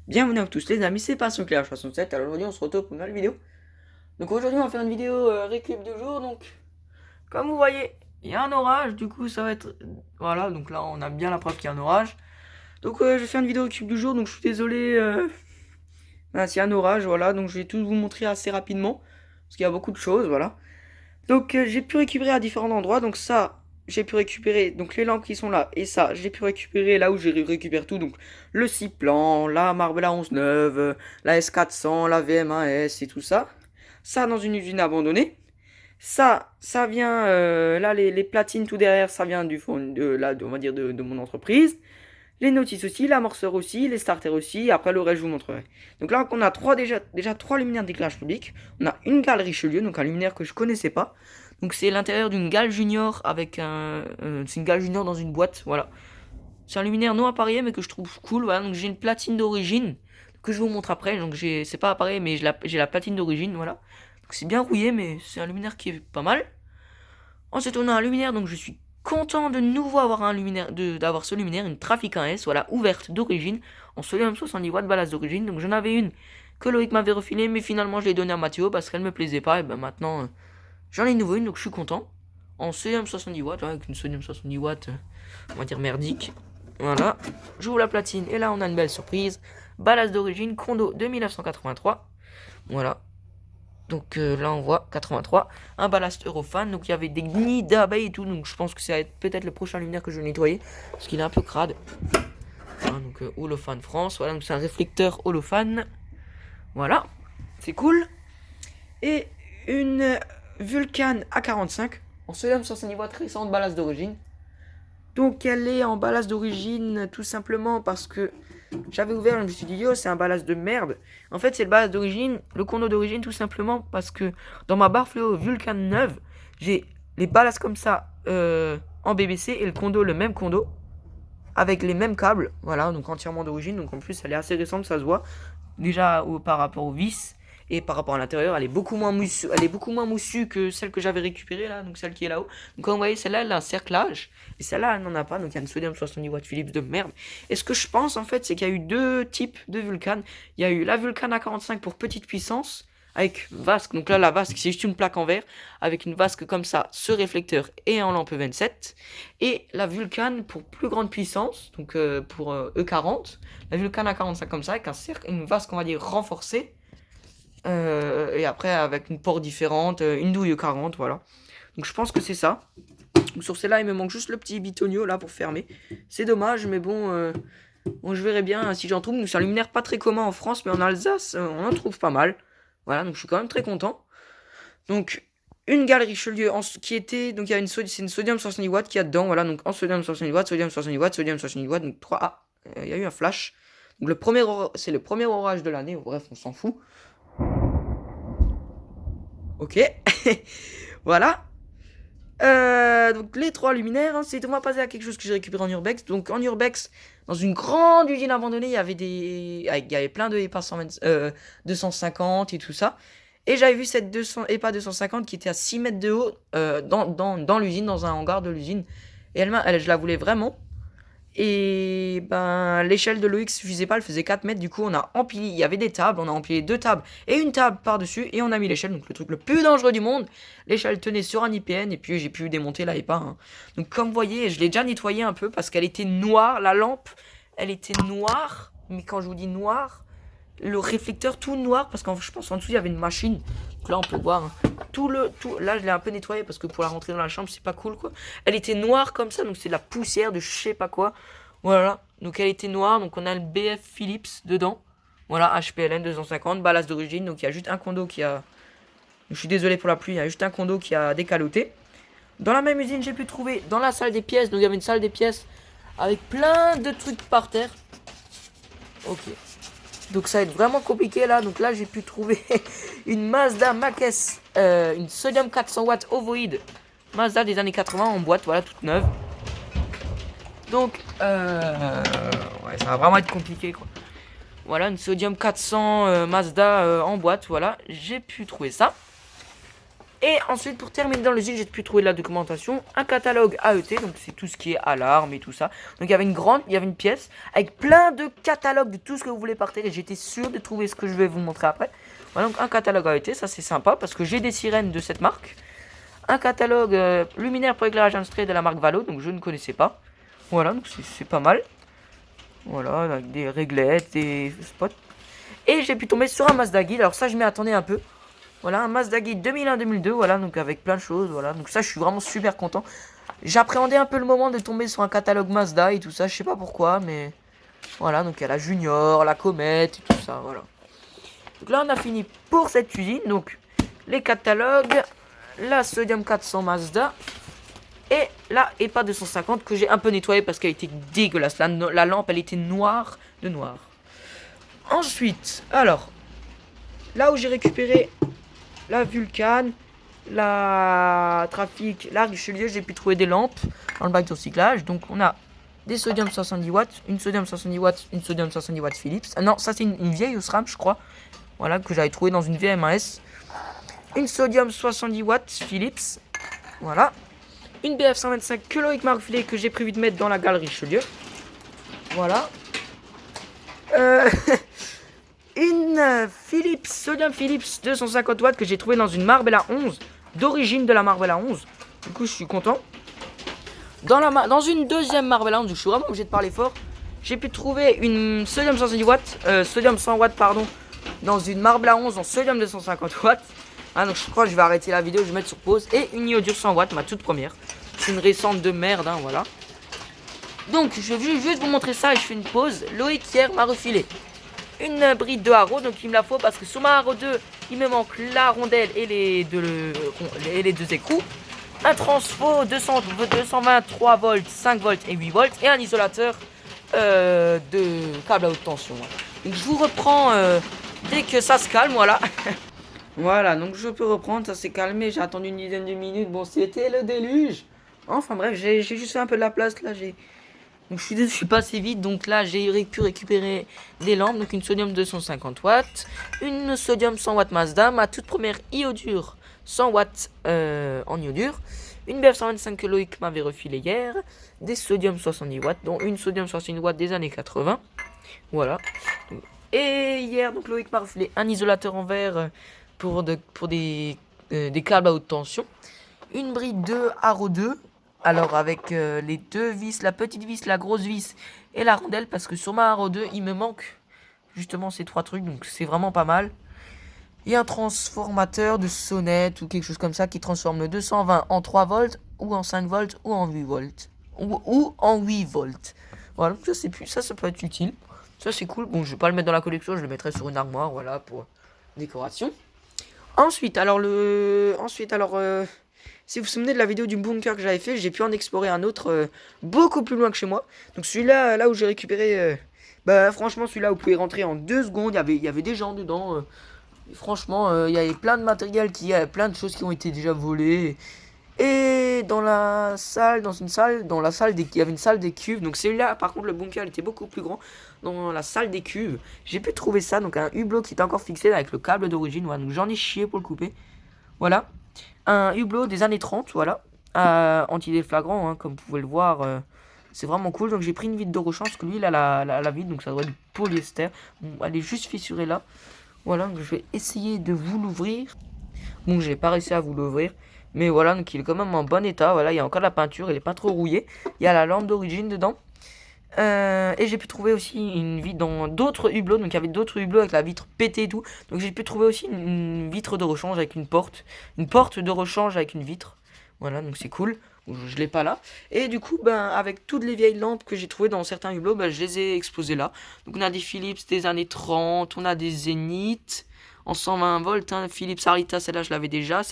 Bienvenue à tous les amis, c'est Passion Claire 67. Alors aujourd'hui on se retrouve pour une nouvelle vidéo. Donc aujourd'hui on va faire une vidéo récup du jour. Donc comme vous voyez, il y a un orage, du coup ça va être... Voilà, donc là on a bien la preuve qu'il y a un orage. Donc je vais faire une vidéo récup du jour, donc je suis désolé s'il y a un orage, voilà. Donc je vais tout vous montrer assez rapidement, parce qu'il y a beaucoup de choses, voilà. Donc j'ai pu récupérer à différents endroits, donc ça... J'ai pu récupérer donc les lampes qui sont là et ça, j'ai pu récupérer là où j'ai récupéré tout, donc le Ciplan, la Marbella 11.9, la S400, la VM1S et tout ça. Ça dans une usine abandonnée. Ça vient là les platines tout derrière, ça vient du fond de là, on va dire de mon entreprise. Les notices aussi, l'amorceur aussi, les starters aussi. Après le reste je vous montrerai. Donc là on a déjà trois luminaires d'éclairage public. On a une galerie Richelieu, donc un luminaire que je connaissais pas. Donc c'est l'intérieur d'une gale junior avec c'est une gale junior dans une boîte, voilà. C'est un luminaire non appareillé mais que je trouve cool, voilà. Donc j'ai une platine d'origine que je vous montre après. Donc c'est pas appareillé mais j'ai la platine d'origine, voilà. Donc c'est bien rouillé mais c'est un luminaire qui est pas mal. Ensuite on a un luminaire, donc je suis content de nouveau avoir un luminaire, d'avoir ce luminaire, une Trafic 1S, voilà, ouverte d'origine, en sodium 70 watts ballast d'origine. Donc j'en avais une que Loïc m'avait refilée mais finalement je l'ai donnée à Mathéo parce qu'elle me plaisait pas et ben maintenant j'en ai une nouvelle, donc je suis content. En sodium 70 watts, avec une sodium 70 watts, on va dire merdique. Voilà. J'ouvre la platine et là on a une belle surprise. Ballast d'origine, Kondo de 1983. Voilà. Donc là on voit 83. Un ballast Eurofan. Donc il y avait des nids d'abeilles et tout. Donc je pense que ça va être peut-être le prochain luminaire que je vais nettoyer. Parce qu'il est un peu crade. Voilà, donc Holofan France. Voilà, donc c'est un réflecteur Holofan. Voilà. C'est cool. Et une Vulcan A45 en sodium 70 watts récente ballast d'origine. Donc elle est en ballast d'origine tout simplement parce que j'avais ouvert, je me suis dit yo c'est un ballast de merde. En fait c'est le ballast d'origine, le condo d'origine tout simplement parce que dans ma barre fléau Vulcan 9, j'ai les ballasts comme ça en BBC et le condo le même condo avec les mêmes câbles, voilà, donc entièrement d'origine, donc en plus elle est assez récente, ça se voit déjà par rapport aux vis. Et par rapport à l'intérieur, elle est beaucoup moins moussue que celle que j'avais récupérée là, donc celle qui est là-haut. Donc comme vous voyez, celle-là elle a un cerclage, et celle-là elle n'en a pas, donc il y a une sodium 70 watts Philips de merde. Et ce que je pense en fait, c'est qu'il y a eu deux types de Vulcan. Il y a eu la Vulcan A45 pour petite puissance, avec vasque, donc là la vasque c'est juste une plaque en verre, avec une vasque comme ça, ce réflecteur et en lampe 27. Et la Vulcan pour plus grande puissance, donc pour E40, la Vulcan A45 comme ça, avec une vasque on va dire renforcée. Et après avec une porte différente, une douille 40, voilà. Donc je pense que c'est ça. Donc sur celle-là, il me manque juste le petit bitonio là pour fermer. C'est dommage, mais bon, je verrai bien si j'en trouve. Donc c'est un luminaire pas très commun en France, mais en Alsace, on en trouve pas mal. Voilà, donc je suis quand même très content. Donc une galerie Richelieu qui était, donc il y a c'est une sodium 70 watts qui y a dedans, voilà, donc en sodium 70 watts, sodium 70 watts, sodium 70 watts, donc 3A. Il y a eu un flash. Donc c'est le premier orage de l'année, bref, on s'en fout. Ok, voilà. Donc les trois luminaires, on va passer à quelque chose que j'ai récupéré en Urbex. Donc en Urbex, dans une grande usine abandonnée, il y avait plein de EPA 250 et tout ça. Et j'avais vu cette 200, EPA 250 qui était à 6 mètres de haut dans l'usine, dans un hangar de l'usine. Et je la voulais vraiment. Et ben l'échelle de Loïc suffisait pas, elle faisait 4 mètres. Du coup on a empilé, il y avait des tables, on a empilé deux tables et une table par dessus. Et on a mis l'échelle, donc le truc le plus dangereux du monde. L'échelle tenait sur un IPN et puis j'ai pu démonter la EPA, hein. Donc comme vous voyez, je l'ai déjà nettoyé un peu parce qu'elle était noire. La lampe elle était noire. Mais quand je vous dis noire, le réflecteur tout noir, parce qu'en je pense en dessous il y avait une machine. Donc là on peut voir, hein. Là je l'ai un peu nettoyé parce que pour la rentrer dans la chambre c'est pas cool quoi. Elle était noire comme ça, donc c'est de la poussière de je sais pas quoi. Voilà, donc elle était noire, donc on a le BF Philips dedans. Voilà, HPLN 250, ballast d'origine, donc il y a juste un condo qui a... Je suis désolé pour la pluie, il y a juste un condo qui a décaloté. Dans la même usine, j'ai pu trouver dans la salle des pièces, donc il y avait une salle des pièces avec plein de trucs par terre. Ok. Donc ça va être vraiment compliqué là. Donc là j'ai pu trouver une Mazda Mach-S, une sodium 400 watts ovoïde. Mazda des années 80 en boîte, voilà, toute neuve. Donc ouais, ça va vraiment être compliqué quoi. Voilà, une sodium 400 Mazda en boîte, voilà. J'ai pu trouver ça. Et ensuite, pour terminer dans l'usine, j'ai pu trouver de la documentation, un catalogue AET, donc c'est tout ce qui est alarme et tout ça. Donc il y avait une pièce avec plein de catalogues de tout ce que vous voulez partir et j'étais sûr de trouver ce que je vais vous montrer après. Voilà, donc un catalogue AET, ça c'est sympa parce que j'ai des sirènes de cette marque. Un catalogue luminaire pour éclairage industriel de la marque Valo, donc je ne connaissais pas. Voilà, donc c'est pas mal. Voilà, avec des réglettes, des spots. Et j'ai pu tomber sur un Mazda Guide, alors ça je m'y attendais un peu. Voilà, un Mazda Guide 2001-2002, voilà, donc avec plein de choses, voilà. Donc ça, je suis vraiment super content. J'appréhendais un peu le moment de tomber sur un catalogue Mazda et tout ça, je sais pas pourquoi, mais... Voilà, donc il y a la Junior, la Comète et tout ça, voilà. Donc là, on a fini pour cette usine, donc les catalogues, la Sodium 400 Mazda et la EPA 250 que j'ai un peu nettoyée parce qu'elle était dégueulasse. La lampe, elle était noire de noir. Ensuite, alors, là où j'ai récupéré la Vulcan, la Trafic, la Richelieu, j'ai pu trouver des lampes dans le bac de recyclage. Donc on a des sodium 70 watts, une sodium 70 watts, une sodium 70 watts Philips. Non, ça c'est une vieille Osram, je crois. Voilà, que j'avais trouvé dans une VMAS. Une sodium 70 watts Philips. Voilà. Une BF 125 que Loïc m'a refilé que j'ai prévu de mettre dans la galerie Richelieu. Voilà. Une Philips, Sodium Philips 250 watts que j'ai trouvé dans une Marbella 11, d'origine de la Marbella 11. Du coup, je suis content. Dans une deuxième Marbella 11, je suis vraiment obligé de parler fort. J'ai pu trouver une Sodium 110 watts, Sodium 100 watts, pardon, dans une Marbella 11 en Sodium 250 watts. Ah, donc je crois que je vais arrêter la vidéo, je vais mettre sur pause. Et une Iodure 100 watts, ma toute première. C'est une récente de merde, hein, voilà. Donc, je vais juste vous montrer ça et je fais une pause. Loïc hier m'a refilé une bride de haro, donc il me la faut parce que sur ma haro 2, il me manque la rondelle et les deux écrous. Un transfo 223 volts, 5 volts et 8 volts et un isolateur de câble à haute tension. Donc je vous reprends dès que ça se calme, voilà. Voilà, donc je peux reprendre, ça s'est calmé, j'ai attendu une dizaine de minutes, bon c'était le déluge. Enfin bref, j'ai juste fait un peu de la place là, donc je suis passé vite, donc là j'ai pu récupérer des lampes, donc une sodium 250 watts, une sodium 100 watts Mazda, ma toute première iodure 100 watts en iodure, une BF 125 que Loïc m'avait refilé hier, des sodium 70 watts, dont une sodium 70 watts des années 80, voilà. Et hier, donc Loïc m'a refilé un isolateur en verre pour des câbles à haute tension, une bride de Haro 2. Alors avec les deux vis, la petite vis, la grosse vis et la rondelle, parce que sur ma Haro 2, il me manque justement ces trois trucs, donc c'est vraiment pas mal. Il y a un transformateur de sonnette ou quelque chose comme ça qui transforme le 220 en 3 volts, ou en 5 volts, ou en 8 volts. Ou en 8 volts. Voilà, ça peut être utile. Ça c'est cool. Bon, je vais pas le mettre dans la collection, je le mettrai sur une armoire, voilà, pour décoration. Ensuite, si vous vous souvenez de la vidéo du bunker que j'avais fait, j'ai pu en explorer un autre beaucoup plus loin que chez moi. Donc celui-là, là où j'ai récupéré, franchement, celui-là, vous pouvez rentrer en 2 secondes. Il y avait des gens dedans. Franchement, il y avait plein de matériel, plein de choses qui ont été déjà volées. Et dans la salle, il y avait une salle des cuves. Donc celui-là, par contre, le bunker il était beaucoup plus grand. Dans la salle des cuves, j'ai pu trouver ça. Donc un hublot qui est encore fixé avec le câble d'origine. Voilà, donc j'en ai chié pour le couper. Voilà. Un hublot des années 30, voilà. Anti-déflagrant, hein, comme vous pouvez le voir. C'est vraiment cool. Donc j'ai pris une vitre de rechange parce que lui, il a la vitre. Donc ça doit être du polyester. Bon, elle est juste fissurée là. Voilà, donc je vais essayer de vous l'ouvrir. Bon, j'ai pas réussi à vous l'ouvrir. Mais voilà, donc il est quand même en bon état. Voilà, il y a encore de la peinture, il est pas trop rouillé. Il y a la lampe d'origine dedans. Et j'ai pu trouver aussi une vitre dans d'autres hublots. Donc il y avait d'autres hublots avec la vitre pétée et tout. Donc j'ai pu trouver aussi une vitre de rechange avec une porte. Une porte de rechange avec une vitre. Voilà, donc c'est cool. Je l'ai pas là. Et du coup, avec toutes les vieilles lampes que j'ai trouvées dans certains hublots, je les ai exposées là. Donc on a des Philips des années 30, on a des Zénith en 120 volts. Hein. Philips Arita, celle-là je l'avais déjà.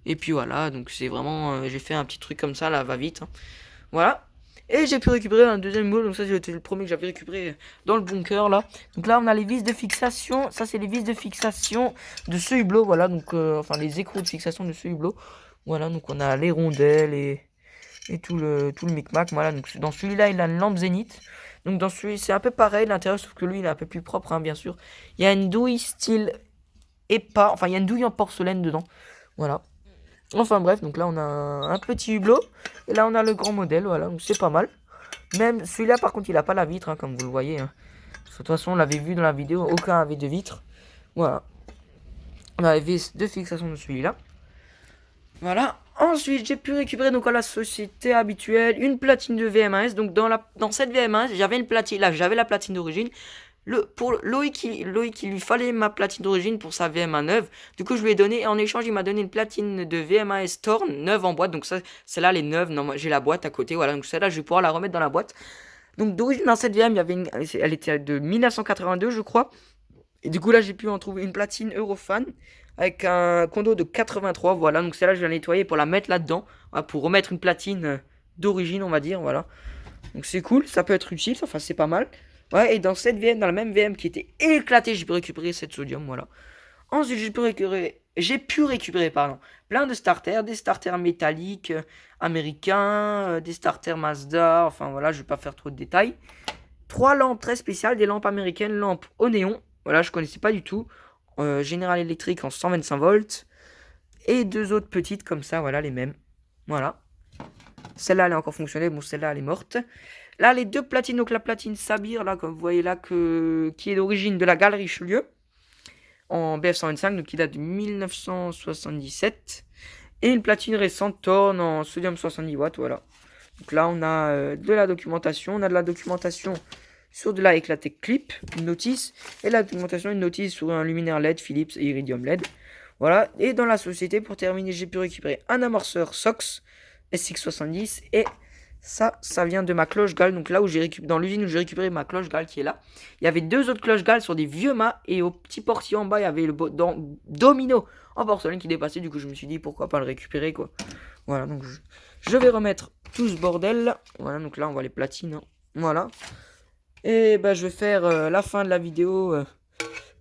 Et puis voilà, donc c'est vraiment... j'ai fait un petit truc comme ça, là, va vite. Hein. Voilà. Et j'ai pu récupérer un deuxième hublot, donc ça c'était le premier que j'avais récupéré dans le bunker là. Donc là on a les vis de fixation, ça c'est les vis de fixation de ce hublot, voilà, donc enfin les écrous de fixation de ce hublot. Voilà, donc on a les rondelles et tout le micmac, voilà, donc dans celui-là il a une lampe Zénith. Donc dans celui c'est un peu pareil, l'intérieur, sauf que lui il est un peu plus propre, hein, bien sûr. Il y a une douille style EPA, enfin il y a une douille en porcelaine dedans. Voilà. Enfin bref, donc là on a un petit hublot. Et là on a le grand modèle, voilà, donc c'est pas mal. Même celui-là par contre il a pas la vitre, hein, comme vous le voyez. Hein. De toute façon on l'avait vu dans la vidéo, aucun avait de vitre. Voilà. On avait vis de fixation de celui-là. Voilà. Ensuite, j'ai pu récupérer donc à la société habituelle une platine de VMAS. Donc dans cette VMAS, j'avais une platine. Là, j'avais la platine d'origine. Pour Loïc, il lui fallait ma platine d'origine pour sa VMA neuve. Du coup, je lui ai donné, en échange, il m'a donné une platine de VMAS Torn neuve en boîte. Donc ça, celle-là, elle est neuve. Non, j'ai la boîte à côté. Voilà, donc celle-là, je vais pouvoir la remettre dans la boîte. Donc d'origine, dans cette VM, il y avait elle était de 1982, je crois. Et du coup, là, j'ai pu en trouver une platine Eurofan avec un condo de 83. Voilà, donc celle-là, je vais la nettoyer pour la mettre là-dedans. Voilà, pour remettre une platine d'origine, on va dire. Voilà. Donc c'est cool, ça peut être utile, enfin, c'est pas mal. Ouais, et dans cette VM, dans la même VM qui était éclatée, j'ai pu récupérer cette sodium, voilà. Ensuite, j'ai pu récupérer, pardon, plein de starters, des starters métalliques américains, des starters Mazda, enfin voilà, je vais pas faire trop de détails. Trois lampes très spéciales, des lampes américaines, lampes au néon, voilà, je connaissais pas du tout. General Electric en 125 volts. Et deux autres petites comme ça, voilà, les mêmes. Voilà. Celle-là, elle est encore fonctionnelle, bon, celle-là, elle est morte. Là, les deux platines, donc la platine Sabir, là, comme vous voyez là, qui est d'origine de la Galerie Richelieu, en BF125, donc qui date de 1977. Et une platine récente Thorn en sodium 70 watts, voilà. Donc là, on a de la documentation. On a de la documentation sur de la éclatée clip, une notice. Et la documentation, une notice sur un luminaire LED Philips et Iridium LED. Voilà. Et dans la société, pour terminer, j'ai pu récupérer un amorceur SOX SX70 et ça vient de ma cloche gale. Donc là où j'ai récupéré, dans l'usine où j'ai récupéré ma cloche gale qui est là. Il y avait deux autres cloches gales sur des vieux mâts et au petit portier en bas, il y avait le domino en porcelaine qui dépassait. Du coup, je me suis dit pourquoi pas le récupérer quoi. Voilà, donc je vais remettre tout ce bordel. Voilà, donc là on voit les platines. Hein. Voilà. Et bah je vais faire la fin de la vidéo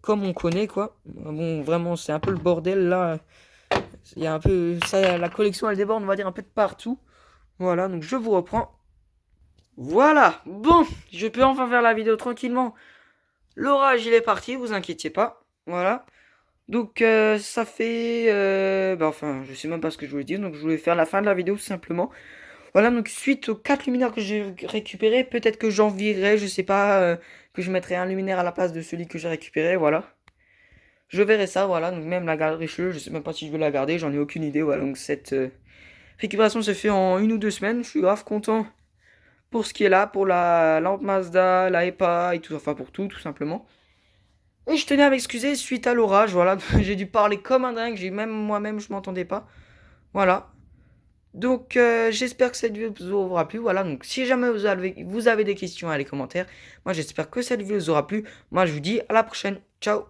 comme on connaît quoi. Bon, vraiment, c'est un peu le bordel là. Il y a un peu ça, la collection elle déborde, on va dire un peu de partout. Voilà, donc je vous reprends. Voilà, bon, je peux enfin faire la vidéo tranquillement. L'orage il est parti, vous inquiétez pas. Voilà. Donc ça fait... enfin, je sais même pas ce que je voulais dire, donc je voulais faire la fin de la vidéo tout simplement. Voilà, donc suite aux 4 luminaires que j'ai récupérés, peut-être que j'en virerai, je sais pas, que je mettrai un luminaire à la place de celui que j'ai récupéré, voilà. Je verrai ça, voilà, donc même la galerie Richelieu, je sais même pas si je veux la garder, j'en ai aucune idée, voilà, donc cette récupération se fait en 1 ou 2 semaines, je suis grave content pour ce qui est là, pour la lampe Mazda, la EPA et tout, enfin pour tout, tout simplement. Et je tenais à m'excuser suite à l'orage, voilà, j'ai dû parler comme un dingue, j'ai même moi-même je m'entendais pas, voilà. Donc j'espère que cette vidéo vous aura plu, voilà, donc si jamais vous avez des questions, à les commentaires, moi j'espère que cette vidéo vous aura plu, moi je vous dis à la prochaine, ciao.